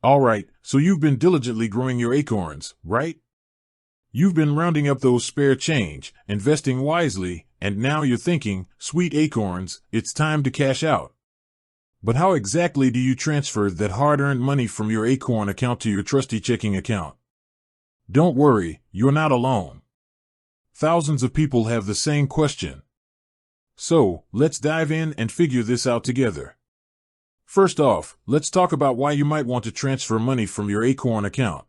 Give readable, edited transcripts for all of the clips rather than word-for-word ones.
Alright, so you've been diligently growing your acorns, right? You've been rounding up those spare change, investing wisely, and now you're thinking, sweet acorns, it's time to cash out. But how exactly do you transfer that hard-earned money from your Acorn account to your trusty checking account? Don't worry, you're not alone. Thousands of people have the same question. So, let's dive in and figure this out together. First off, let's talk about why you might want to transfer money from your Acorn account.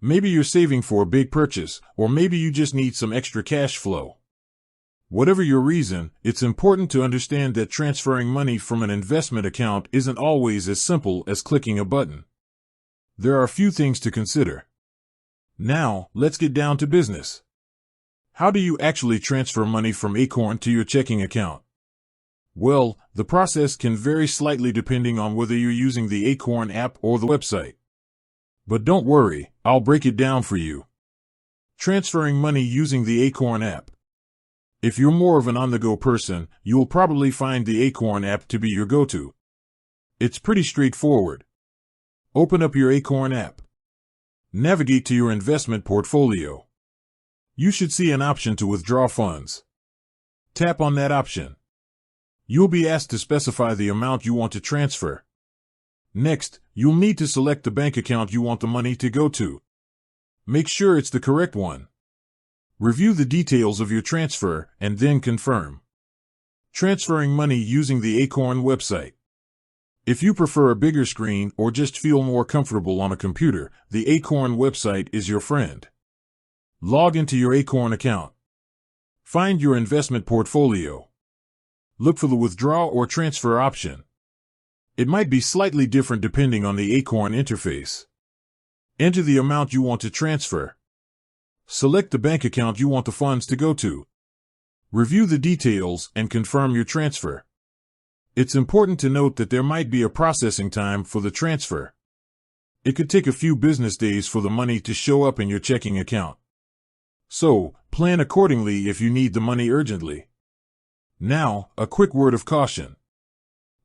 Maybe you're saving for a big purchase, or maybe you just need some extra cash flow. Whatever your reason, it's important to understand that transferring money from an investment account isn't always as simple as clicking a button. There are a few things to consider. Now, let's get down to business. How do you actually transfer money from Acorn to your checking account? Well, the process can vary slightly depending on whether you're using the Acorn app or the website. But don't worry, I'll break it down for you. Transferring money using the Acorn app. If you're more of an on-the-go person, you'll probably find the Acorn app to be your go-to. It's pretty straightforward. Open up your Acorn app. Navigate to your investment portfolio. You should see an option to withdraw funds. Tap on that option. You'll be asked to specify the amount you want to transfer. Next, you'll need to select the bank account you want the money to go to. Make sure it's the correct one. Review the details of your transfer and then confirm. Transferring money using the Acorn website. If you prefer a bigger screen or just feel more comfortable on a computer, the Acorn website is your friend. Log into your Acorn account. Find your investment portfolio. Look for the withdraw or transfer option. It might be slightly different depending on the Acorn interface. Enter the amount you want to transfer. Select the bank account you want the funds to go to. Review the details and confirm your transfer. It's important to note that there might be a processing time for the transfer. It could take a few business days for the money to show up in your checking account. So, plan accordingly if you need the money urgently. Now, a quick word of caution.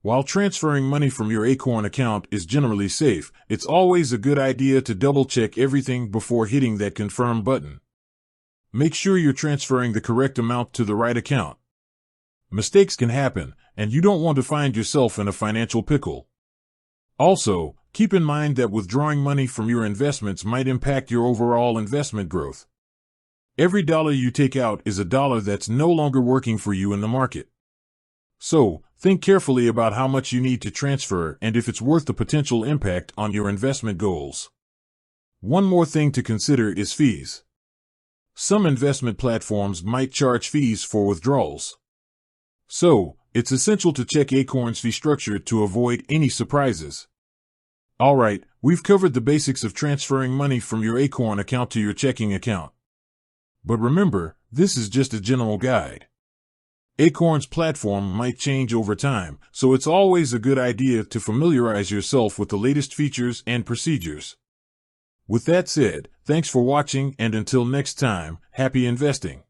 While transferring money from your Acorn account is generally safe, it's always a good idea to double-check everything before hitting that confirm button. Make sure you're transferring the correct amount to the right account. Mistakes can happen, and you don't want to find yourself in a financial pickle. Also, keep in mind that withdrawing money from your investments might impact your overall investment growth. Every dollar you take out is a dollar that's no longer working for you in the market. So, think carefully about how much you need to transfer and if it's worth the potential impact on your investment goals. One more thing to consider is fees. Some investment platforms might charge fees for withdrawals. So, it's essential to check Acorn's fee structure to avoid any surprises. Alright, we've covered the basics of transferring money from your Acorn account to your checking account. But remember, this is just a general guide. Acorn's platform might change over time, so it's always a good idea to familiarize yourself with the latest features and procedures. With that said, thanks for watching and until next time, happy investing.